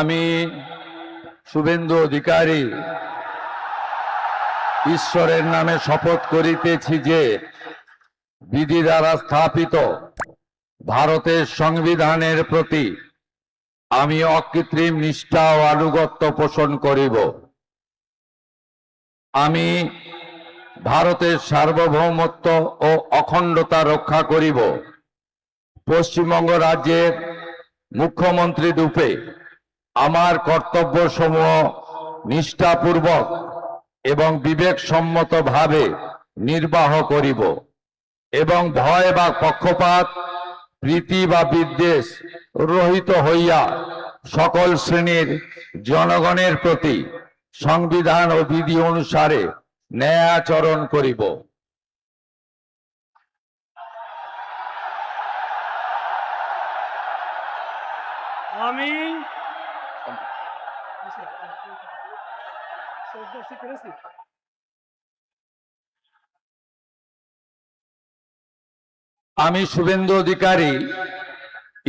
আমি শুভেন্দু অধিকারী ঈশ্বরের নামে শপথ করিতেছি যে বিধি দ্বারা স্থাপিত ভারতের সংবিধানের প্রতি আমি অকৃত্রিম নিষ্ঠা ও আনুগত্য পোষণ করিব। আমি ভারতের সার্বভৌমত্ব ও অখণ্ডতা রক্ষা করিব। পশ্চিমবঙ্গ রাজ্যের মুখ্যমন্ত্রী রূপে আমার কর্তব্যসমূহ নিষ্ঠাপূর্বক এবং বিবেকসম্মতভাবে নির্বাহ করিব এবং ভয় বা পক্ষপাত, প্রীতি বা বিদ্বেষ রহিত হইয়া সকল শ্রেণীর জনগণের প্রতি সংবিধান ও বিধি অনুসারে ন্যায় আচরণ করিব। আমি আমি শুভেন্দু অধিকারী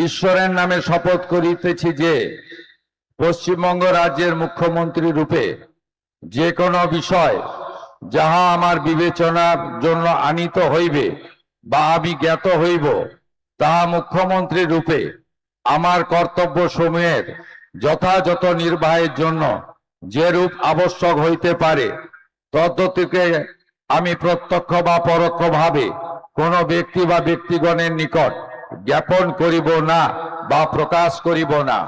ঈশ্বরের নামে শপথ করিতেছি যে পশ্চিমবঙ্গ রাজ্যের মুখ্যমন্ত্রী রূপে যে কোনো বিষয় যাহা আমার বিবেচনার জন্য আনিত হইবে বা আমি জ্ঞাত হইব, তাহা মুখ্যমন্ত্রী রূপে আমার কর্তব্য সমূহের যথাযথ নির্বাহের জন্য যেরূপ আবশ্যক হইতে পারে তদ্গতিকে আমি প্রত্যক্ষ বা পরোক্ষভাবে কোন ব্যক্তি বা ব্যক্তিগণের নিকট জ্ঞাপন করিব না বা প্রকাশ করিব না।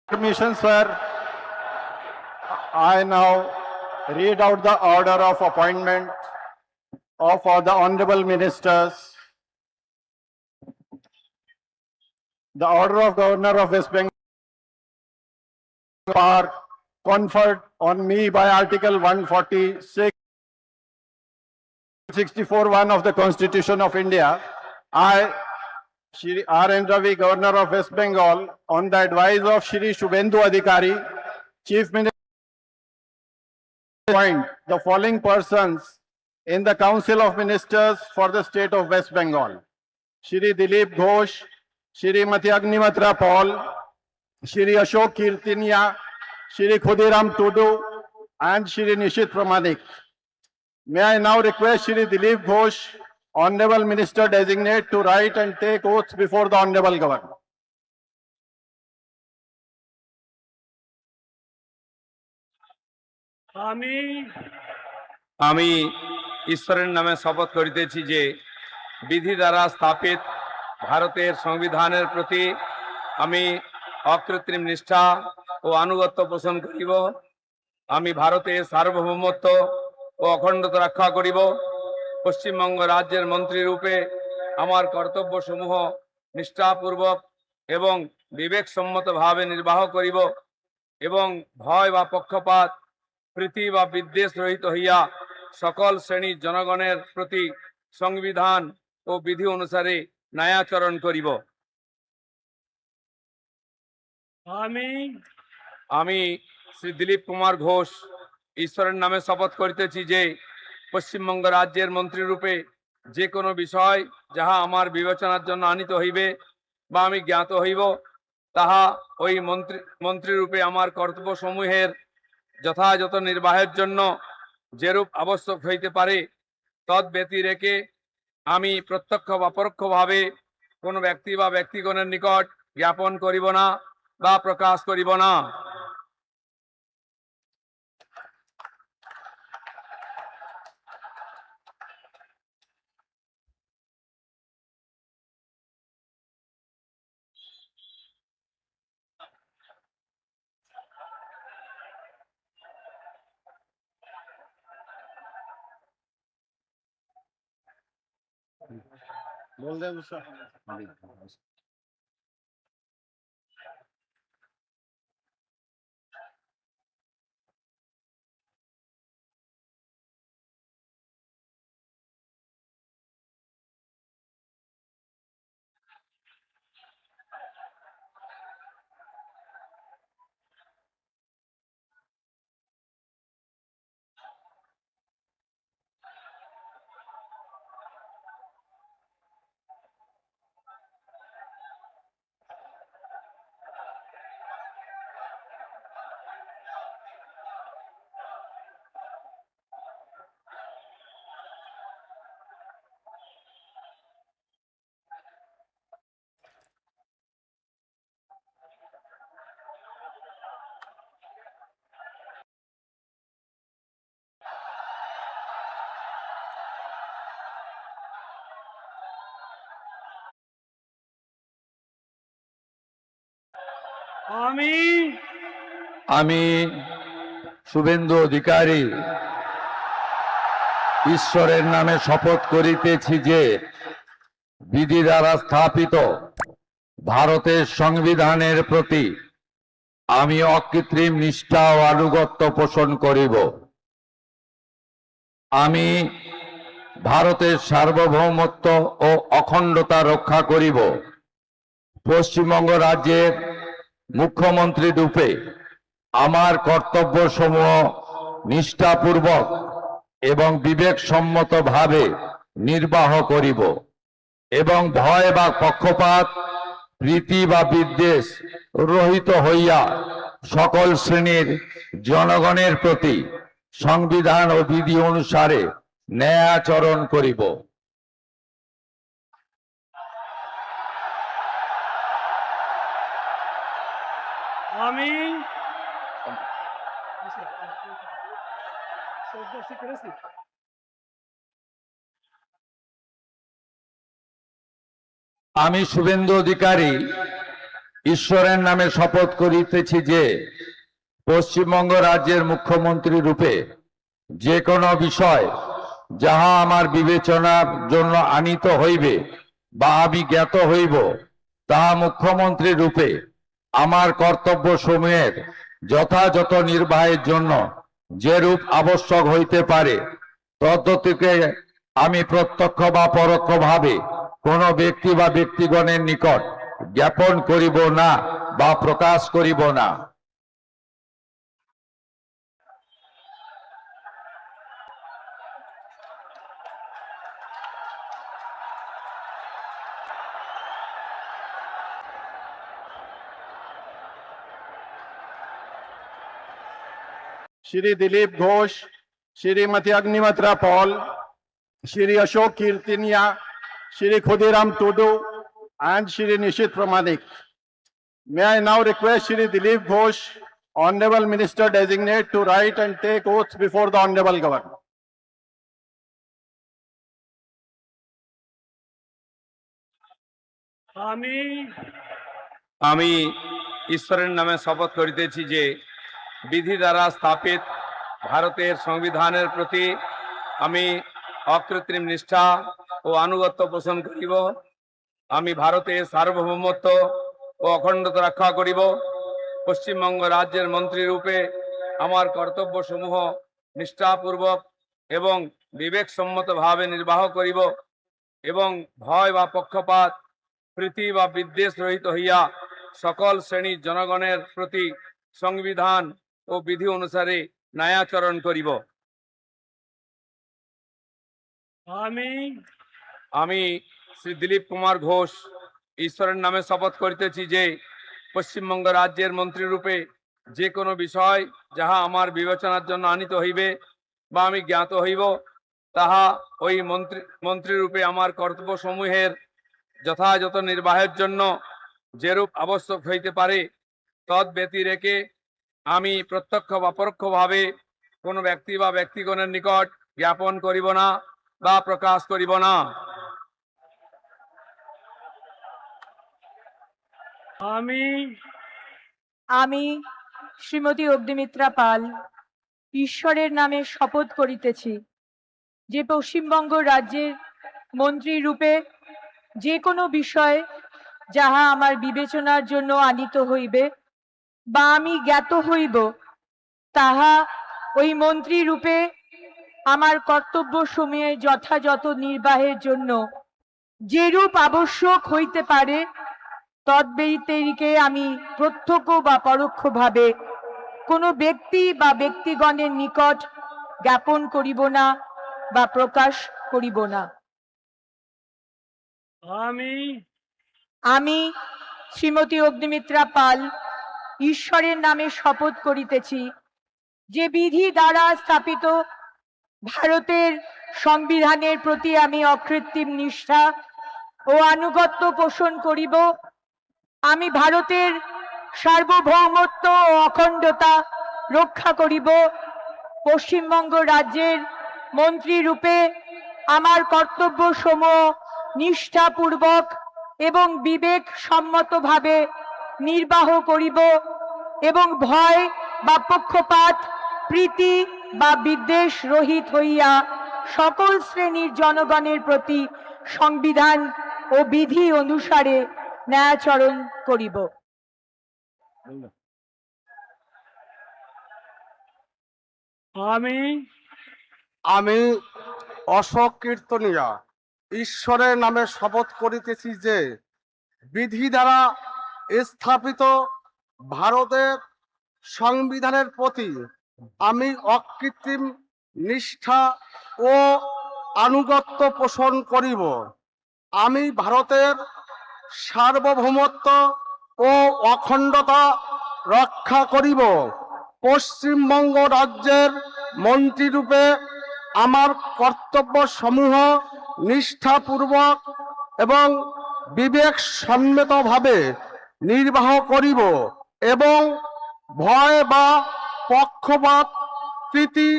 Permission, sir. I now read out the order of appointment of all the honorable ministers. The order of Governor of West Bengal are conferred on me by Article 146, 64(1) of the Constitution of India. I, Shri R. N. Ravi, Governor of West Bengal, on the advice of Shri Shubhendu Adhikari, Chief Minister, appoint the following persons in the Council of Ministers for the state of West Bengal: Shri Dilip Ghosh, Shrimati Agnimatra Paul, Shri Ashok Kirtinia, Shri Khudiram Tudu, and Shri Nishit Pramanik. May I now request Shri Dilip Ghosh, Honorable Minister Designate, to write and take oath before the Honorable Governor. আমি ঈশ্বরের নামে শপথ করিতেছি যে বিধি দ্বারা স্থাপিত ভারতের সংবিধানের প্রতি আমি অকৃত্রিম নিষ্ঠা ও আনুগত্য পোষণ করিব। আমি ভারতের সার্বভৌমত্ব ও অখণ্ডতা রক্ষা করিব। পশ্চিমবঙ্গ রাজ্যের মন্ত্রী রূপে আমার কর্তব্যসমূহ নিষ্ঠাপূর্বক এবং বিবেকসম্মতভাবে নির্বাহ করিব এবং ভয় বা পক্ষপাত প্রীতি বা বিদ্বেষ রহিত হইয়া সকল শ্রেণীর জনগণের প্রতি সংবিধান ও বিধি অনুসারে ন্যায়াচরণ করিব। আমি আমি শ্রী দিলীপ কুমার ঘোষ ঈশ্বরের নামে শপথ করিতেছি যে পশ্চিমবঙ্গ রাজ্যের মন্ত্রী রূপে যে কোনো বিষয় যাহা আমার বিবেচনার জন্য আনিত হইবে বা আমি জ্ঞাত হইব, তাহা ওই মন্ত্রী রূপে আমার কর্তব্যসমূহের যথাযথ নির্বাহের জন্য যেরূপ আবশ্যক হইতে পারে তৎ ব্যতি রেখে আমি প্রত্যক্ষ বা পরোক্ষভাবে কোনো ব্যক্তি বা ব্যক্তিগণের নিকট জ্ঞাপন করিব না বা প্রকাশ করিব না। बोल दे दूसरा। আমি আমি শুভেন্দু অধিকারী ঈশ্বরের নামে শপথ করিতেছি যে বিধি দ্বারা স্থাপিত ভারতের সংবিধানের প্রতি আমি অকৃত্রিম নিষ্ঠা ও আনুগত্য পোষণ করিব। আমি ভারতের সার্বভৌমত্ব ও অখণ্ডতা রক্ষা করিব। পশ্চিমবঙ্গ রাজ্যের মুখ্যমন্ত্রী রূপে আমার কর্তব্যসমূহ নিষ্ঠাপূর্বক এবং বিবেকসম্মতভাবে নির্বাহ করিব এবং ভয় বা পক্ষপাত প্রীতি বা বিদ্বেষ রহিত হইয়া সকল শ্রেণীর জনগণের প্রতি সংবিধান ও বিধি অনুসারে ন্যায়াচরণ করিব। আমি আমি শুভেন্দু অধিকারী ঈশ্বরের নামে শপথ করিতেছি যে পশ্চিমবঙ্গ রাজ্যের মুখ্যমন্ত্রী রূপে যে কোনো বিষয় যাহা আমার বিবেচনার জন্য আনিত হইবে বা আমি জ্ঞাত হইব, তাহা মুখ্যমন্ত্রী রূপে আমার কর্তব্য সমূহের যথাযথ নির্বাহের জন্য যেরূপ আবশ্যক হইতে পারে তদ্গতিকে আমি প্রত্যক্ষ বা পরোক্ষভাবে কোন ব্যক্তি বা ব্যক্তিগণের নিকট জ্ঞাপন করিব না বা প্রকাশ করিব না। Shri Dilip Ghosh, Shrimati Agnimitra Paul, Shri Ashok Kirtania, Shri Khudiram Tudu, and Shri Nishit Pramanik. May I now request Shri Dilip Ghosh, Honorable Minister Designate, to write and take oath before the Honorable Governor. আমি আমি ঈশ্বরের নামে শপথ করিতেছি যে বিধি দ্বারা স্থাপিত ভারতের সংবিধানের প্রতি আমি অকৃত্রিম নিষ্ঠা ও ও আনুগত্য পোষণ করিব। আমি ভারতের সার্বভৌমত্ব ও অখণ্ডতা রক্ষা করিব। পশ্চিমবঙ্গ রাজ্যের মন্ত্রী রূপে আমার কর্তব্যসমূহ নিষ্ঠাপূর্বক এবং বিবেকসম্মতভাবে নির্বাহ করিব এবং ভয় বা পক্ষপাত প্রীতি বা বিদ্বেষ রহিত হইয়া সকল শ্রেণীর জনগণের প্রতি সংবিধান ও বিধি অনুসারে ন্যায়াচরণ করিব। আমি আমি শ্রী দিলীপ কুমার ঘোষ ঈশ্বরের নামে শপথ করিতেছি যে পশ্চিমবঙ্গ রাজ্যের মন্ত্রী রূপে যে কোনো বিষয় যাহা আমার বিবেচনার জন্য আনিত হইবে বা আমি জ্ঞাত হইব, তাহা ওই মন্ত্রী রূপে আমার কর্তব্যসমূহের যথাযথ নির্বাহের জন্য যেরূপ আবশ্যক হইতে পারে তৎ ব্যতি রেখে আমি প্রত্যক্ষ বা পরোক্ষভাবে কোনো ব্যক্তি বা ব্যক্তিগণের নিকট জ্ঞাপন করিব না বা প্রকাশ করিব না। আমি আমি শ্রীমতী অগ্নিমিত্রা পাল ঈশ্বরের নামে শপথ করিতেছি যে পশ্চিমবঙ্গ রাজ্যের মন্ত্রী রূপে যে কোনো বিষয় যাহা আমার বিবেচনার জন্য আনিত হইবে বা আমি জ্ঞাত হইব, তাহা ওই মন্ত্রী রূপে আমার কর্তব্য সমূহের যথাযথ নির্বাহের জন্য যেরূপ আবশ্যক হইতে পারে তদ্ব্যতিরেকে আমি প্রত্যক্ষ বা পরোক্ষভাবে কোনো ব্যক্তি বা ব্যক্তিগণের নিকট জ্ঞাপন করিব না বা প্রকাশ করিব না। আমি আমি শ্রীমতী অগ্নিমিত্রা পাল ঈশ্বরের নামে শপথ করিতেছি যে বিধি দ্বারা স্থাপিত ভারতের সংবিধানের প্রতি আমি অকৃত্রিম নিষ্ঠা ও আনুগত্য পোষণ করিব। আমি ভারতের সার্বভৌমত্ব ও অখণ্ডতা রক্ষা করিব। পশ্চিমবঙ্গ রাজ্যের মন্ত্রী রূপে আমার কর্তব্য সমূহ নিষ্ঠাপূর্বক এবং বিবেক সম্মতভাবে নির্বাহ করিব এবং ভয় বা পক্ষপাত প্রীতি বা বিদ্বেষ রহিত হইয়া সকল শ্রেণীর জনগণের প্রতি সংবিধান ও বিধি অনুসারে ন্যায়াচরণ করিব। আমি আমি অশোক কীর্তনিয়া ঈশ্বরের নামে শপথ করিতেছি যে বিধি দ্বারা স্থাপিত ভারতের সংবিধানের প্রতি আমি অকৃত্রিম নিষ্ঠা ও আনুগত্য পোষণ করিব। আমি ভারতের সার্বভৌমত্ব ও অখণ্ডতা রক্ষা করিব। পশ্চিমবঙ্গ রাজ্যের মন্ত্রী রূপে আমার কর্তব্য সমূহ নিষ্ঠাপূর্বক এবং বিবেক সম্মতভাবে নির্বাহ করিব এবং ভয় বা পক্ষপাত প্রীতি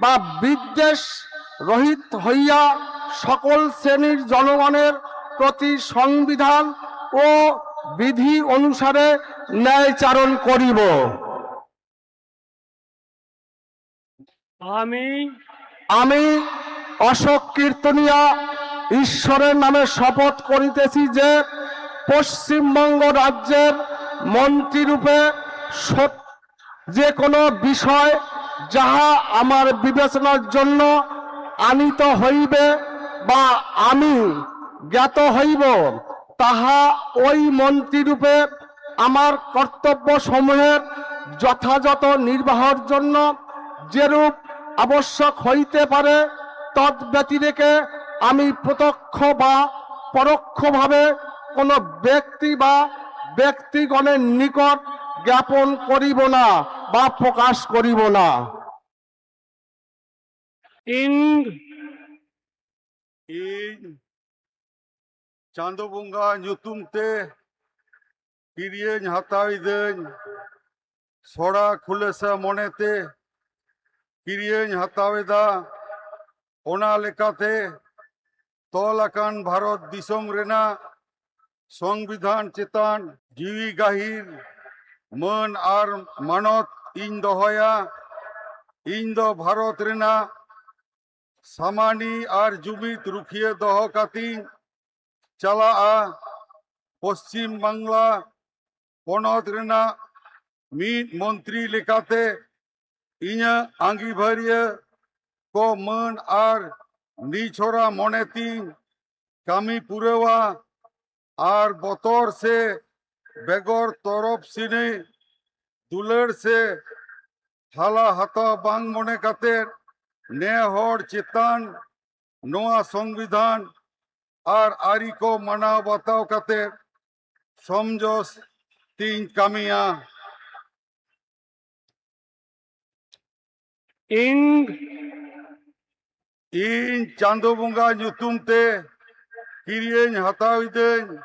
বা বিদ্বেষ রহিত হইয়া সকল শ্রেণীর জনগণের প্রতি সংবিধান ও বিধি অনুসারে ন্যায়চারণ করিব। আমি আমি অশোক কীর্তনিয়া ঈশ্বরের নামে শপথ করিতেছি যে পশ্চিমবঙ্গ রাজ্যের মন্ত্রী রূপে যে কোনো বিষয় যাহা আমার বিবেচনার জন্য আনিত হইবে বা আমি জ্ঞাত হইব, তাহা ওই মন্ত্রী রূপে আমার কর্তব্য সমূহের যথাযথ নির্বাহের জন্য যেরূপ আবশ্যক হইতে পারে তদ্ব্যতিরেকে আমি প্রত্যক্ষ বা পরোক্ষভাবে কোনো ব্যক্তি বা ব্যক্তিগণের নিকট জ্ঞাপন করিব না বা প্রকাশ করিব না। ইং ᱤᱧ ᱪᱟᱸᱫᱳ ᱵᱚᱸᱜᱟ ᱧᱩᱛᱩᱢ ᱛᱮ ᱠᱤᱨᱤᱭᱟᱹᱧ ᱦᱟᱛᱟᱣᱤᱫᱟᱹᱧ ᱥᱚᱲᱟ ᱠᱷᱩᱞᱟᱹᱥᱟ ᱢᱚᱱᱮᱛᱮ ᱠᱤᱨᱤᱭᱟᱹᱧ ᱦᱟᱛᱟᱣᱮᱫᱟ ᱚᱱᱟ ᱞᱮᱠᱟᱛᱮ ᱛᱚᱞ ᱟᱠᱟᱱ ᱵᱷᱟᱨᱚᱛ ᱫᱤᱥᱚᱢ ᱨᱮᱱᱟᱜ ᱥᱚᱝᱵᱤᱫᱷᱟᱱ ᱪᱮᱛᱟᱱ ᱡᱤᱣᱤ ᱜᱟᱹᱦᱤᱨ ᱢᱟᱹᱱ ᱟᱨ ᱢᱟᱱᱚᱛ ᱤᱧ ᱫᱚᱦᱚᱭᱟ। ᱤᱧ ᱫᱚ ᱵᱷᱟᱨᱚᱛ ᱨᱮᱱᱟᱜ সামানি আর জুমিত রুখিয়ে দহ কাতিং চালা'a পশ্চিম বাংলা পনᱚᱛ ᱨᱮᱱᱟᱜ ᱢᱤᱫ ᱢᱚᱱᱛᱨᱤ ᱞᱮᱠᱟᱛᱮ ᱤᱧᱟᱹᱜ ᱟᱸᱜᱤᱵᱷᱟᱨᱤᱭᱟᱹ ᱠᱚ ᱢᱟᱹᱱ ᱟᱨ ᱱᱤᱪᱷᱚᱨᱟ ᱢᱚᱱᱮᱛᱤᱧ ᱠᱟᱹᱢᱤ ᱯᱩᱨᱟᱹᱣᱟ ᱟᱨ ᱵᱚᱛᱚᱨ ᱥᱮ ᱵᱮᱜᱚᱨ ᱛᱚᱨᱚᱯ ᱥᱤᱱᱤ ᱫᱩᱞᱟᱹᱲ ᱥᱮ ᱦᱟᱞᱟ ᱦᱟᱛᱟᱣ ᱵᱟᱝ ᱢᱚᱱᱮ ᱠᱟᱛᱮᱫ ᱱᱮ ᱦᱚᱲ ᱪᱮᱛᱟᱱ ᱱᱚᱣᱟ ᱥᱚᱝᱵᱤᱫᱷᱟᱱ ᱟᱨ ᱟᱹᱨᱤ ᱠᱚ ᱢᱟᱱᱟᱣ ᱵᱟᱛᱟᱣ ᱠᱟᱛᱮᱫ ᱥᱚᱢᱡᱚᱥ ᱛᱤᱧ ᱠᱟᱹᱢᱤᱭᱟ ᱤᱧ ᱤᱧ ᱪᱟᱸᱫᱳ ᱵᱚᱸᱜᱟ ᱧᱩᱛᱩᱢ ᱛᱮ ᱠᱤᱨᱤᱭᱟᱹᱧ ᱦᱟᱛᱟᱣ ᱤᱫᱟᱹᱧ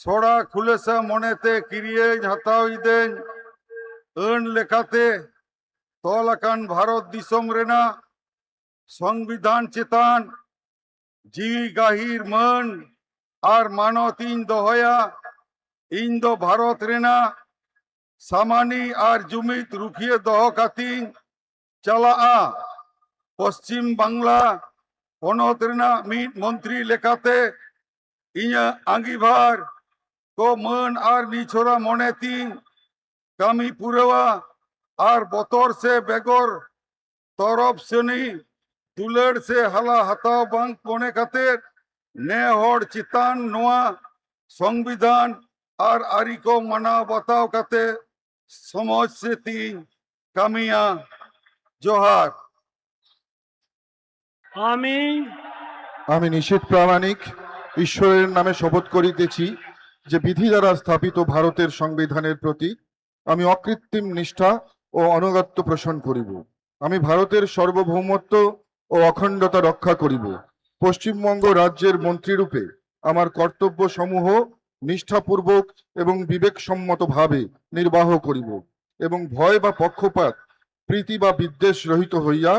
ᱥᱚᱲᱟ ᱠᱷᱩᱞᱟᱹᱥᱟ ᱢᱚᱱᱮᱛᱮ ᱠᱤᱨᱤᱭᱟᱹᱧ ᱦᱟᱛᱟᱣ ᱤᱫᱟᱹᱧ ᱟᱹᱱ ᱞᱮᱠᱟᱛᱮ ᱛᱚᱞ ᱟᱠᱟᱱ ᱵᱷᱟᱨᱚᱛ ᱫᱤᱥᱚᱢ ᱨᱮᱱᱟᱜ ᱥᱚᱝᱵᱤᱫᱷᱟᱱ ᱪᱮᱛᱟᱱ ᱡᱤᱣᱤ ᱜᱟᱹᱦᱤᱨ ᱢᱟᱹᱱ ᱟᱨ ᱢᱟᱱᱚᱛ ᱤᱧ ᱫᱚᱦᱚᱭᱟ ᱤᱧ ᱫᱚ ᱵᱷᱟᱨᱚᱛ ᱨᱮᱱᱟᱜ সামানি আর জুমিত রুখিয়ে দহ কাতিং চালা'a পশ্চিম বাংলা পনᱚᱛ ᱨᱮᱱᱟᱜ ᱢᱤᱫ ᱢᱚᱱᱛᱨᱤ ᱞᱮᱠᱟᱛᱮ ᱤᱧᱟᱹᱜ ᱟᱸᱜᱤᱵᱷᱟᱨ ᱠᱚ ᱢᱟᱹᱱ ᱟᱨ ᱱᱤᱪᱷᱚᱨᱟ ᱢᱚᱱᱮᱛᱤᱧ ᱠᱟᱹᱢᱤ ᱯᱩᱨᱟᱹᱣᱟ ᱟᱨ ᱵᱚᱛᱚᱨ ᱥᱮ ᱵᱮᱜᱚᱨ ᱛᱚᱨᱚᱯ ᱥᱟᱹᱱᱤ ᱫᱩᱞᱟᱹᱲ ᱥᱮ ᱦᱟᱞᱟ ᱦᱟᱛᱟᱣ ᱵᱟᱝ ᱢᱚᱱᱮ ᱠᱟᱛᱮᱫ ᱱᱮ ᱦᱚᱲ ᱪᱮᱛᱟᱱ ᱱᱚᱣᱟ সংবিধান আর আরি কো মানাও বাতাও কাতে সমাজ সে তিন কামিয়া জোহার আমি আমি নিশীথ প্রামাণিক ঈশ্বরের নামে শপথ করিতেছি যে বিধি দ্বারা স্থাপিত ভারতের সংবিধানের প্রতি আমি অকৃত্রিম নিষ্ঠা ও আনুগত্য পোষণ করিব। আমি ভারতের সার্বভৌমত্ব ও অখণ্ডতা রক্ষা করিব। পশ্চিমবঙ্গ রাজ্যের মন্ত্রীরূপে আমার কর্তব্য সমূহ নিষ্ঠাপূর্বক এবং বিবেকসম্মতভাবে নির্বাহ করিব এবং ভয় বা পক্ষপাত প্রীতি বা বিদ্বেষ রহিত হইয়া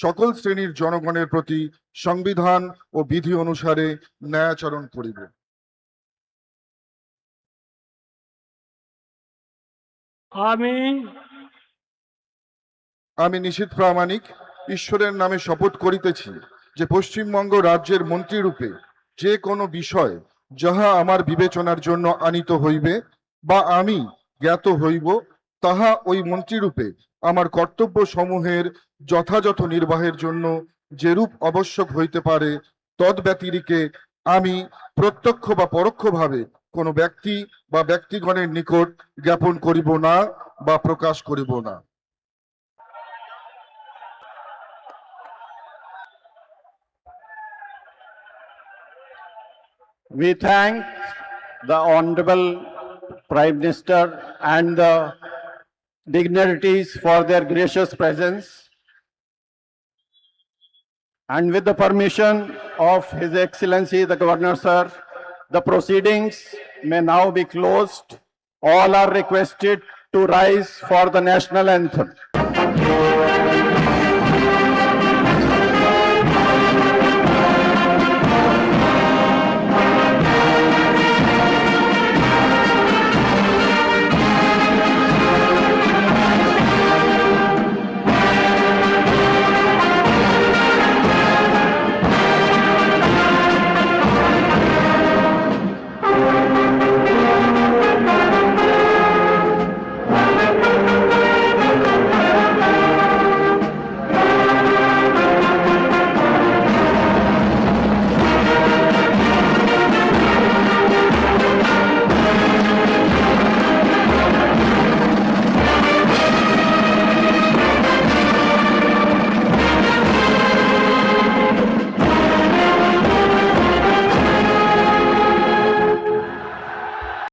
সকল শ্রেণীর জনগণের প্রতি সংবিধান ও বিধি অনুসারে ন্যায়াচরণ করিব। আমি আমি নিশীথ প্রামাণিক ঈশ্বরের নামে শপথ করিতেছি যে পশ্চিমবঙ্গ রাজ্যের মন্ত্রীরূপে যে কোনো বিষয় যাহা আমার বিবেচনার জন্য আনিত হইবে বা আমি জ্ঞাত হইব তাহা ওই মন্ত্রীরূপে আমার কর্তব্য সমূহের যথাযথ নির্বাহের জন্য যেরূপ আবশ্যক হইতে পারে তদ্ব্যতিরিকে আমি প্রত্যক্ষ বা পরোক্ষভাবে কোনো ব্যক্তি বা ব্যক্তিগণের নিকট জ্ঞাপন করিব না বা প্রকাশ করিব না। We thank the Honorable Prime Minister and the dignitaries for their gracious presence. And with the permission of His Excellency the Governor, Sir, the proceedings may now be closed. All are requested to rise for the national anthem.